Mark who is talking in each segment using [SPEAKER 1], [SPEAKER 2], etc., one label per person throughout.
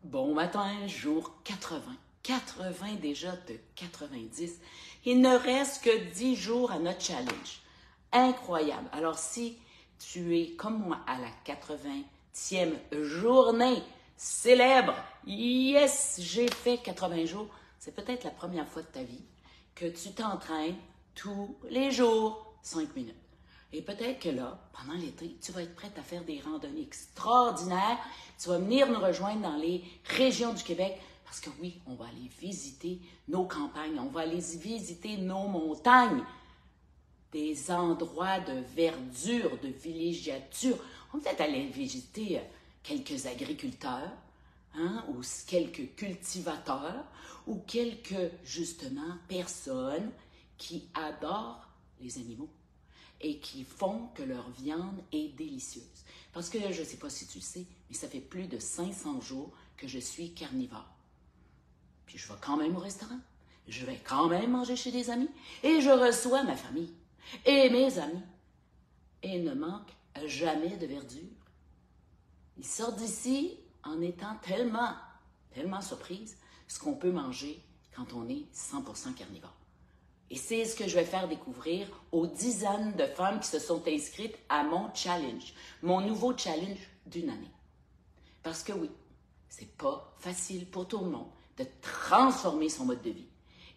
[SPEAKER 1] Bon matin, jour 80. 80 déjà de 90. Il ne reste que 10 jours à notre challenge. Incroyable. Alors si tu es comme moi à la 80e journée, célèbre. Yes, j'ai fait 80 jours. C'est peut-être la première fois de ta vie que tu t'entraînes tous les jours 5 minutes. Et peut-être que là, pendant l'été, tu vas être prête à faire des randonnées extraordinaires. Tu vas venir nous rejoindre dans les régions du Québec parce que oui, on va aller visiter nos campagnes, on va aller visiter nos montagnes, des endroits de verdure, de villégiature. On va peut-être aller visiter quelques agriculteurs, ou quelques cultivateurs, ou quelques, justement, personnes qui adorent les animaux et qui font que leur viande est délicieuse. Parce que je ne sais pas si tu le sais, mais ça fait plus de 500 jours que je suis carnivore. Puis je vais quand même au restaurant, je vais quand même manger chez des amis, et je reçois ma famille et mes amis. Et il ne manque jamais de verdure. Ils sortent d'ici en étant tellement surprises ce qu'on peut manger quand on est 100% carnivore. Et c'est ce que je vais faire découvrir aux dizaines de femmes qui se sont inscrites à mon challenge, mon nouveau challenge d'une année. Parce que oui, c'est pas facile pour tout le monde de transformer son mode de vie.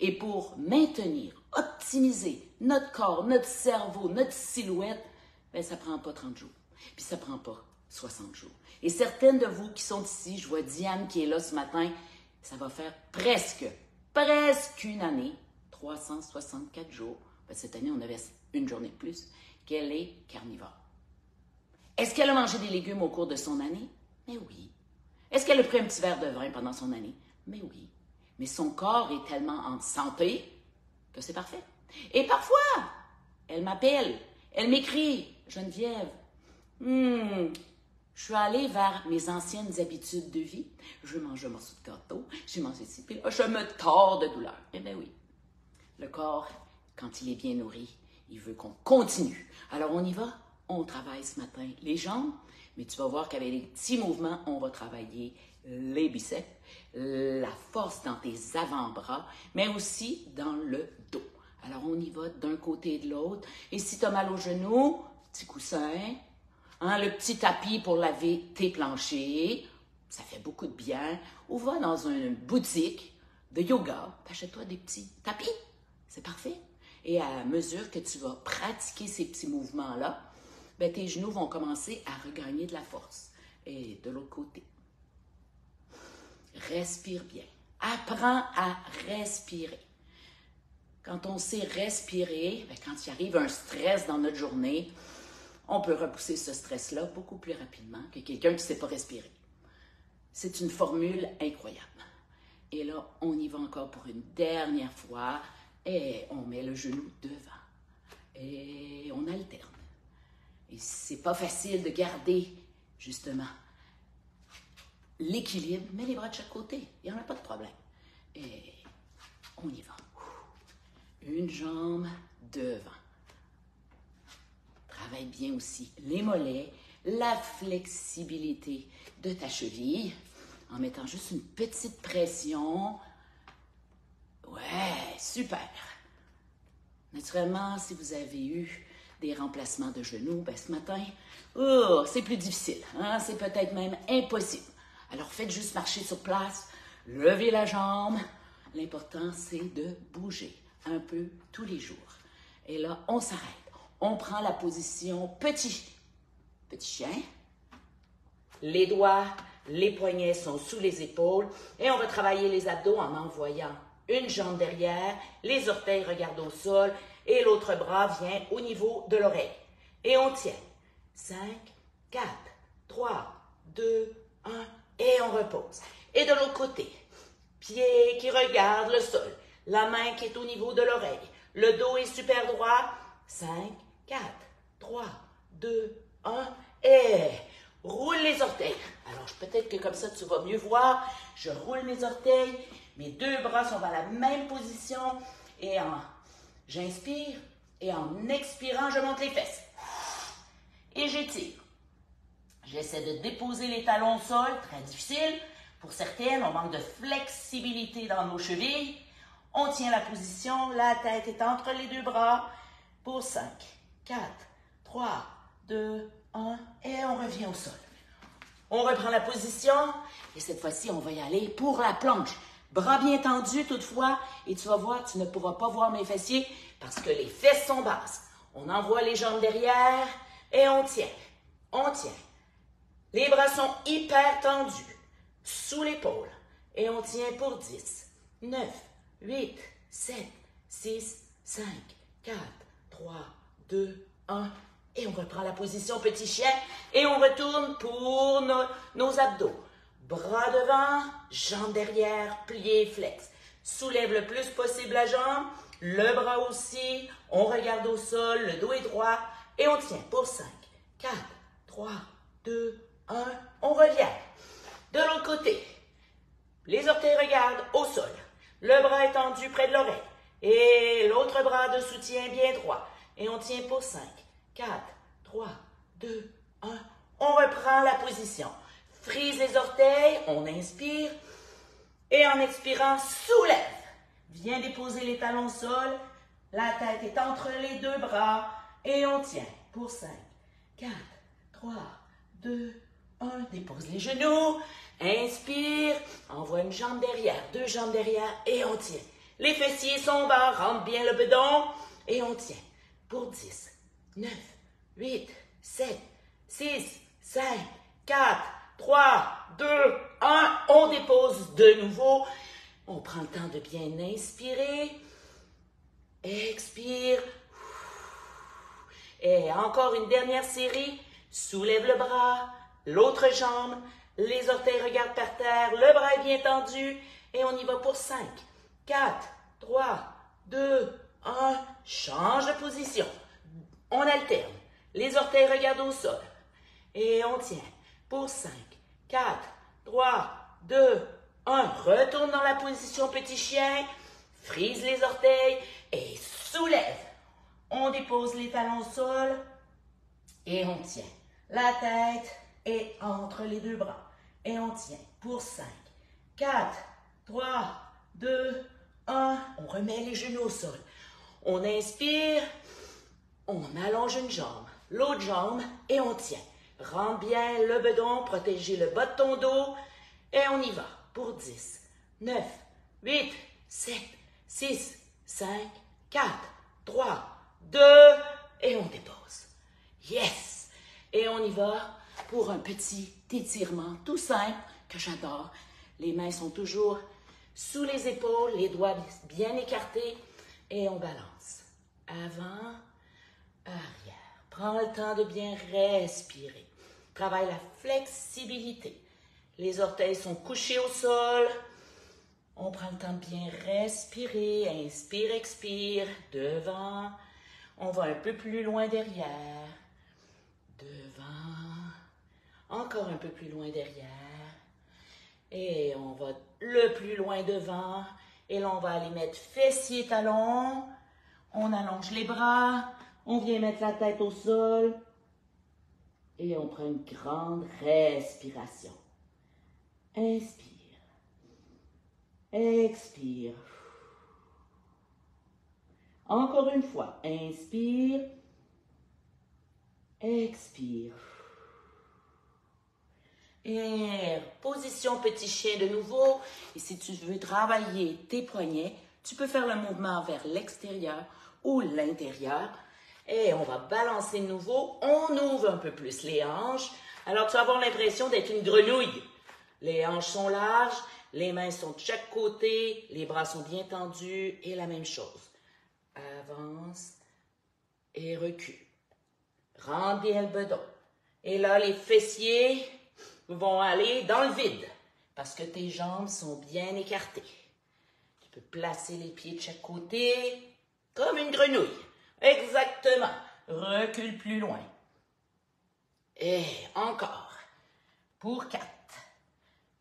[SPEAKER 1] Et pour maintenir, optimiser notre corps, notre cerveau, notre silhouette, ben ça prend pas 30 jours. Puis ça prend pas 60 jours. Et certaines de vous qui sont ici, je vois Diane qui est là ce matin, ça va faire presque une année, 364 jours. Ben, cette année, on avait une journée de plus, qu'elle est carnivore. Est-ce qu'elle a mangé des légumes au cours de son année? Mais oui. Est-ce qu'elle a pris un petit verre de vin pendant son année? Mais oui. Mais son corps est tellement en santé que c'est parfait. Et parfois, elle m'appelle, elle m'écrit, Geneviève, je suis allée vers mes anciennes habitudes de vie. Je mange un morceau de gâteau, j'ai mangé ci, puis là, je me tords de douleur. Eh bien oui. Le corps, quand il est bien nourri, il veut qu'on continue. Alors, on y va. On travaille ce matin les jambes, mais tu vas voir qu'avec les petits mouvements, on va travailler les biceps, la force dans tes avant-bras, mais aussi dans le dos. Alors, on y va d'un côté et de l'autre. Et si tu as mal aux genoux, petit coussin, le petit tapis pour laver tes planchers, ça fait beaucoup de bien. Ou va dans une boutique de yoga, achète-toi des petits tapis. C'est parfait. Et à mesure que tu vas pratiquer ces petits mouvements-là, ben, tes genoux vont commencer à regagner de la force. Et de l'autre côté, respire bien. Apprends à respirer. Quand on sait respirer, ben, quand il arrive un stress dans notre journée, on peut repousser ce stress-là beaucoup plus rapidement que quelqu'un qui ne sait pas respirer. C'est une formule incroyable. Et là, on y va encore pour une dernière fois. Et on met le genou devant. Et on alterne. Et c'est pas facile de garder, justement, l'équilibre, mais les bras de chaque côté. Il n'y en a pas de problème. Et on y va. Une jambe devant. Travaille bien aussi les mollets, la flexibilité de ta cheville, en mettant juste une petite pression. Ouais, super. Naturellement, si vous avez eu des remplacements de genoux, ben ce matin, c'est plus difficile. C'est peut-être même impossible. Alors faites juste marcher sur place, levez la jambe. L'important, c'est de bouger un peu tous les jours. Et là, on s'arrête. On prend la position petit chien. Les doigts, les poignets sont sous les épaules. Et on va travailler les abdos en envoyant une jambe derrière, les orteils regardent au sol et l'autre bras vient au niveau de l'oreille. Et on tient. 5, 4, 3, 2, 1 et on repose. Et de l'autre côté, pied qui regarde le sol, la main qui est au niveau de l'oreille, le dos est super droit. 5, 4, 3, 2, 1 et roule les orteils. Alors peut-être que comme ça tu vas mieux voir. Je roule mes orteils. Mes deux bras sont dans la même position et j'inspire et en expirant, je monte les fesses. Et j'étire. J'essaie de déposer les talons au sol, très difficile. Pour certaines, on manque de flexibilité dans nos chevilles. On tient la position, la tête est entre les deux bras pour 5, 4, 3, 2, 1 et on revient au sol. On reprend la position et cette fois-ci, on va y aller pour la planche. Bras bien tendus toutefois et tu vas voir, tu ne pourras pas voir mes fessiers parce que les fesses sont basses. On envoie les jambes derrière et on tient. On tient. Les bras sont hyper tendus sous l'épaule et on tient pour 10, 9, 8, 7, 6, 5, 4, 3, 2, 1 et on reprend la position petit chien et on retourne pour nos abdos. Bras devant, jambes derrière, pliés, flex. Soulève le plus possible la jambe, le bras aussi. On regarde au sol, le dos est droit et on tient pour 5, 4, 3, 2, 1. On revient. De l'autre côté, les orteils regardent au sol. Le bras est tendu près de l'oreille et l'autre bras de soutien bien droit. Et on tient pour 5, 4, 3, 2, 1. On reprend la position. Frise les orteils, on inspire et en expirant, soulève. Viens déposer les talons au sol, la tête est entre les deux bras et on tient pour 5, 4, 3, 2, 1. Dépose les genoux, inspire, envoie une jambe derrière, deux jambes derrière et on tient. Les fessiers sont bas, rentre bien le bedon et on tient pour 10, 9, 8, 7, 6, 5, 4, 3, 2, 1. On dépose de nouveau. On prend le temps de bien inspirer. Expire. Et encore une dernière série. Soulève le bras, l'autre jambe. Les orteils regardent par terre. Le bras est bien tendu. Et on y va pour 5, 4, 3, 2, 1. Change de position. On alterne. Les orteils regardent au sol. Et on tient pour 5, 4, 3, 2, 1. Retourne dans la position petit chien. Frise les orteils et soulève. On dépose les talons au sol et on tient. La tête est entre les deux bras. Et on tient pour 5, 4, 3, 2, 1. On remet les genoux au sol. On inspire. On allonge une jambe, l'autre jambe et on tient. Rentre bien le bedon, protégez le bas de ton dos et on y va pour 10, 9, 8, 7, 6, 5, 4, 3, 2 et on dépose. Yes! Et on y va pour un petit étirement tout simple que j'adore. Les mains sont toujours sous les épaules, les doigts bien écartés et on balance. Avant, arrière. Prends le temps de bien respirer. Travaille la flexibilité. Les orteils sont couchés au sol. On prend le temps de bien respirer. Inspire, expire. Devant. On va un peu plus loin derrière. Devant. Encore un peu plus loin derrière. Et on va le plus loin devant. Et là, on va aller mettre fessiers, talons. On allonge les bras. On vient mettre la tête au sol. Et on prend une grande respiration. Inspire. Expire. Encore une fois. Inspire. Expire. Et position petit chien de nouveau. Et si tu veux travailler tes poignets, tu peux faire le mouvement vers l'extérieur ou l'intérieur. Et on va balancer de nouveau. On ouvre un peu plus les hanches. Alors, tu vas avoir l'impression d'être une grenouille. Les hanches sont larges, les mains sont de chaque côté, les bras sont bien tendus et la même chose. Avance et recule. Rentre bien le bedon. Et là, les fessiers vont aller dans le vide parce que tes jambes sont bien écartées. Tu peux placer les pieds de chaque côté comme une grenouille. Exactement. Recule plus loin. Et encore. Pour 4.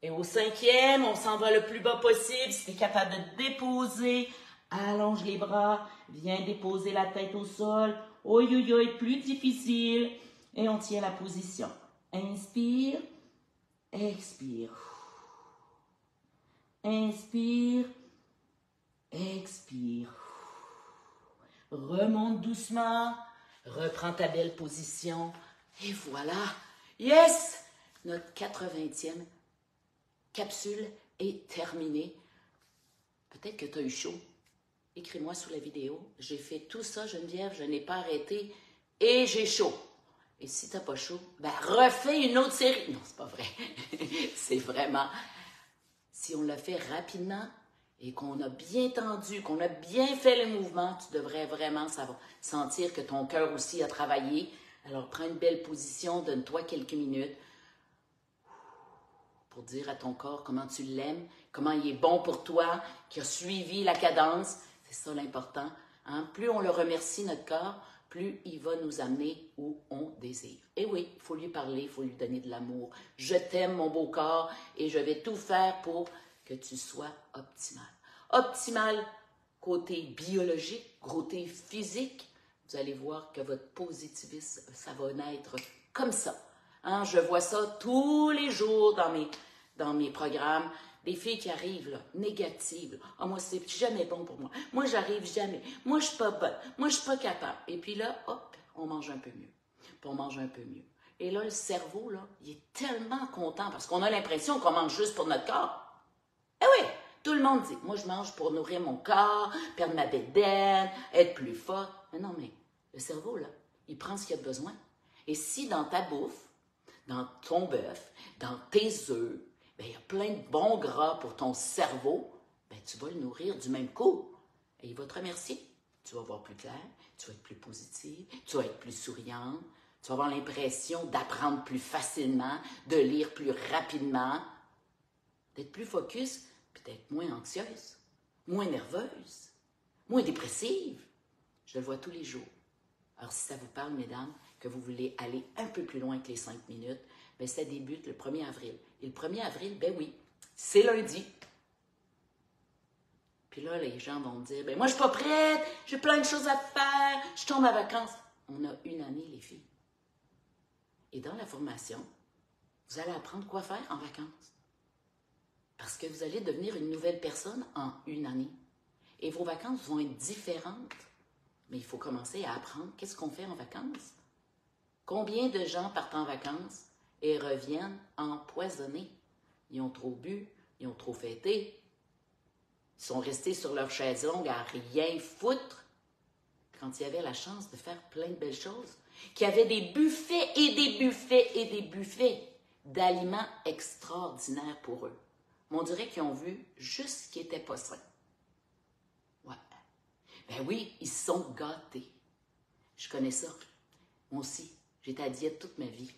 [SPEAKER 1] Et au 5e, on s'en va le plus bas possible. Si tu es capable de déposer, allonge les bras. Viens déposer la tête au sol. Oi, oi, oi, plus difficile. Et on tient la position. Inspire. Expire. Inspire. Expire. Remonte doucement. Reprends ta belle position. Et voilà. Yes! Notre 80e capsule est terminée. Peut-être que tu as eu chaud. Écris-moi sous la vidéo. J'ai fait tout ça, Geneviève, je n'ai pas arrêté et j'ai chaud. Et si tu n'as pas chaud, ben refais une autre série. Non, c'est pas vrai. C'est vraiment... Si on l'a fait rapidement et qu'on a bien tendu, qu'on a bien fait le mouvement, tu devrais vraiment sentir que ton cœur aussi a travaillé. Alors, prends une belle position, donne-toi quelques minutes pour dire à ton corps comment tu l'aimes, comment il est bon pour toi, qu'il a suivi la cadence. C'est ça l'important. Hein? Plus on le remercie, notre corps, plus il va nous amener où on désire. Et oui, il faut lui parler, il faut lui donner de l'amour. Je t'aime, mon beau corps, et je vais tout faire pour que tu sois optimal. Optimal côté biologique, côté physique. Vous allez voir que votre positivisme, ça va naître comme ça. Hein? Je vois ça tous les jours dans mes programmes. Des filles qui arrivent, là, négatives. Ah, moi, c'est jamais bon pour moi. Moi, j'arrive jamais. Moi, je suis pas bonne. Moi, je suis pas capable. Et puis là, hop, on mange un peu mieux. Puis on mange un peu mieux. Et là, le cerveau, là, il est tellement content parce qu'on a l'impression qu'on mange juste pour notre corps. Eh oui, tout le monde dit, moi, je mange pour nourrir mon corps, perdre ma bédaine, être plus fort. Mais non, mais le cerveau, là, il prend ce qu'il a besoin. Et si dans ta bouffe, dans ton bœuf, dans tes œufs, ben, il y a plein de bons gras pour ton cerveau, ben, tu vas le nourrir du même coup. Et il va te remercier. Tu vas voir plus clair, tu vas être plus positive, tu vas être plus souriante, tu vas avoir l'impression d'apprendre plus facilement, de lire plus rapidement, d'être plus focus, puis d'être moins anxieuse, moins nerveuse, moins dépressive. Je le vois tous les jours. Alors, si ça vous parle, mesdames, que vous voulez aller un peu plus loin que les 5 minutes, bien, ça débute le 1er avril. Et le 1er avril, ben oui, c'est lundi. Puis là, les gens vont me dire, ben moi, je suis pas prête, j'ai plein de choses à faire, je tombe à vacances. On a une année, les filles. Et dans la formation, vous allez apprendre quoi faire en vacances. Parce que vous allez devenir une nouvelle personne en une année. Et vos vacances vont être différentes. Mais il faut commencer à apprendre qu'est-ce qu'on fait en vacances. Combien de gens partent en vacances et reviennent empoisonnés? Ils ont trop bu, ils ont trop fêté. Ils sont restés sur leur chaise longue à rien foutre quand il y avait la chance de faire plein de belles choses. Qu'il y avait des buffets et des buffets et des buffets d'aliments extraordinaires pour eux. Mais on dirait qu'ils ont vu juste ce qui n'était pas sain. Ouais. Ben oui, ils se sont gâtés. Je connais ça. Moi aussi, j'étais à diète toute ma vie.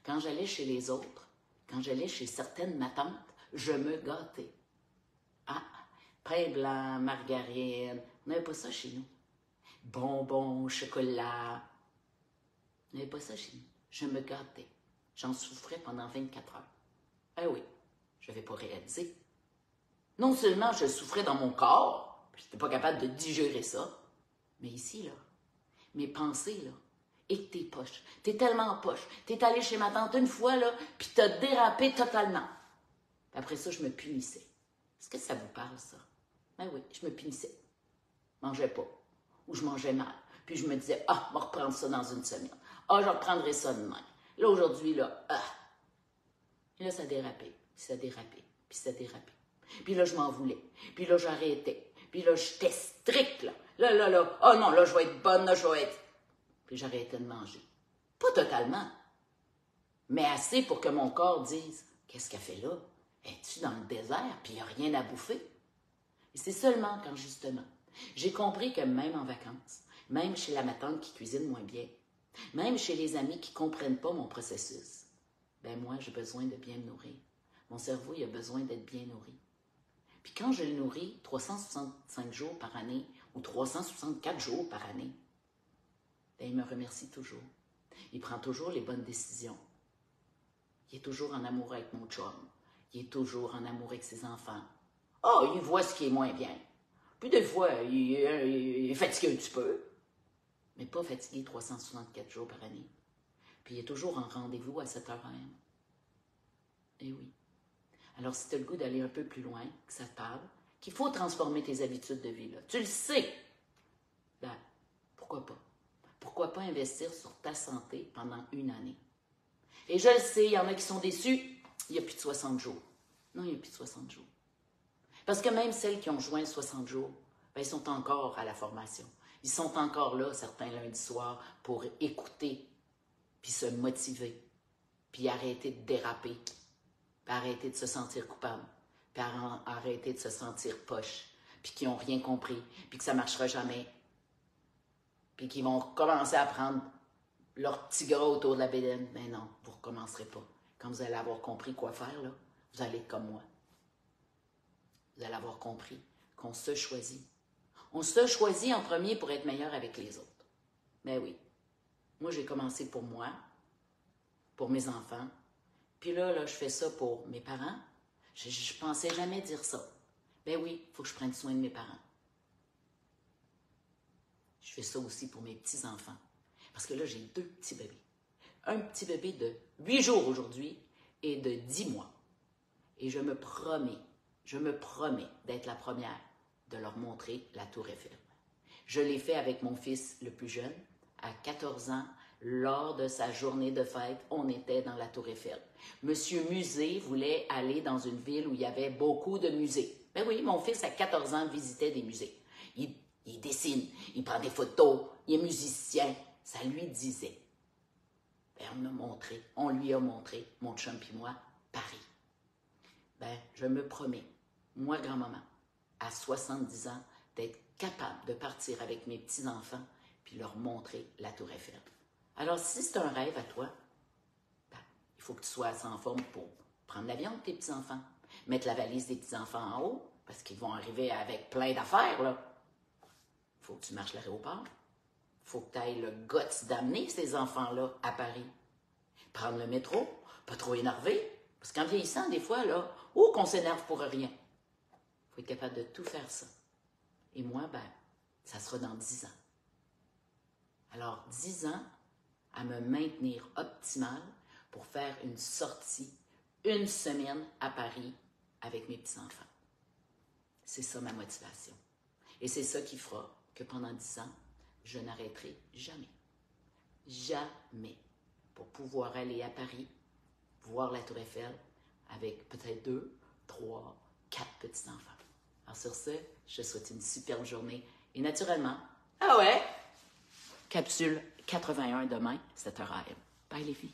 [SPEAKER 1] Quand j'allais chez les autres, quand j'allais chez certaines matantes, je me gâtais. Ah, pain blanc, margarine, on n'avait pas ça chez nous. Bonbons, chocolat, on n'avait pas ça chez nous. Je me gâtais. J'en souffrais pendant 24 heures. Ah oui, je n'avais pas réalisé. Non seulement je souffrais dans mon corps, je n'étais pas capable de digérer ça, mais ici, là, mes pensées, là, et que t'es poche. T'es tellement poche. T'es allé chez ma tante une fois, là, puis t'as dérapé totalement. Puis après ça, je me punissais. Est-ce que ça vous parle, ça? Ben oui, je me punissais. Je mangeais pas. Ou je mangeais mal. Puis je me disais, ah, je vais reprendre ça dans une semaine. Ah, je reprendrai ça demain. Là, aujourd'hui, là, ah. Et là, ça dérapait. Puis ça dérapait. Puis ça dérapait. Puis là, je m'en voulais. Puis là, j'arrêtais. Puis là, j'étais stricte, là. Là. Oh non, là, je vais être bonne, là, je vais être... Puis j'arrêtais de manger. Pas totalement, mais assez pour que mon corps dise « Qu'est-ce qu'elle fait là? Es-tu dans le désert puis il n'y a rien à bouffer? » Et c'est seulement quand, justement, j'ai compris que même en vacances, même chez la matante qui cuisine moins bien, même chez les amis qui ne comprennent pas mon processus, ben moi, j'ai besoin de bien me nourrir. Mon cerveau, il a besoin d'être bien nourri. Puis quand je le nourris 365 jours par année ou 364 jours par année, ben, il me remercie toujours. Il prend toujours les bonnes décisions. Il est toujours en amour avec mon chum. Il est toujours en amour avec ses enfants. Oh, il voit ce qui est moins bien. Puis des fois, il est fatigué un petit peu, mais pas fatigué 364 jours par année. Puis il est toujours en rendez-vous à 7 heures AM. Eh oui. Alors, si tu as le goût d'aller un peu plus loin, que ça te parle, qu'il faut transformer tes habitudes de vie, là, tu le sais, ben, pourquoi pas? Pourquoi pas investir sur ta santé pendant une année? Et je le sais, il y en a qui sont déçus, il n'y a plus de 60 jours. Non, il n'y a plus de 60 jours. Parce que même celles qui ont joint 60 jours, ben, ils sont encore à la formation. Ils sont encore là, certains lundis soirs, pour écouter, puis se motiver, puis arrêter de déraper, puis arrêter de se sentir coupable, puis arrêter de se sentir poche, puis qui n'ont rien compris, puis que ça ne marchera jamais, puis qui vont commencer à prendre leur petit gras autour de la bédaine. Mais non, vous ne recommencerez pas. Quand vous allez avoir compris quoi faire, là, vous allez être comme moi. Vous allez avoir compris qu'on se choisit. On se choisit en premier pour être meilleur avec les autres. Mais oui, moi j'ai commencé pour moi, pour mes enfants. Puis là, je fais ça pour mes parents. Je pensais jamais dire ça. Ben oui, il faut que je prenne soin de mes parents. Je fais ça aussi pour mes petits-enfants. Parce que là, j'ai 2 petits bébés. Un petit bébé de 8 jours aujourd'hui et de 10 mois. Et je me promets d'être la première de leur montrer la Tour Eiffel. Je l'ai fait avec mon fils le plus jeune, à 14 ans, lors de sa journée de fête, on était dans la Tour Eiffel. Monsieur Musée voulait aller dans une ville où il y avait beaucoup de musées. Ben oui, mon fils à 14 ans visitait des musées. Il dessine, il prend des photos, il est musicien. Ça lui disait. Ben, on lui a montré, mon chum et moi, Paris. Ben, je me promets, moi, grand-maman, à 70 ans, d'être capable de partir avec mes petits-enfants puis leur montrer la Tour Eiffel. Alors, si c'est un rêve à toi, ben, il faut que tu sois assez en forme pour prendre l'avion de tes petits-enfants, mettre la valise des petits-enfants en haut, parce qu'ils vont arriver avec plein d'affaires, là. Il faut que tu marches l'aéroport. Il faut que tu ailles le guts d'amener ces enfants-là à Paris. Prendre le métro, pas trop énervé, parce qu'en vieillissant, des fois, là, qu'on s'énerve pour rien. Il faut être capable de tout faire ça. Et moi, ben, ça sera dans 10 ans. Alors, 10 ans à me maintenir optimale pour faire une sortie, une semaine à Paris avec mes petits-enfants. C'est ça ma motivation. Et c'est ça qui fera que pendant 10 ans, je n'arrêterai jamais. Jamais. Pour pouvoir aller à Paris, voir la Tour Eiffel avec peut-être 2, 3, 4 petits-enfants. Alors sur ce, je te souhaite une superbe journée. Et naturellement, capsule 81 demain, 7h. Bye les filles.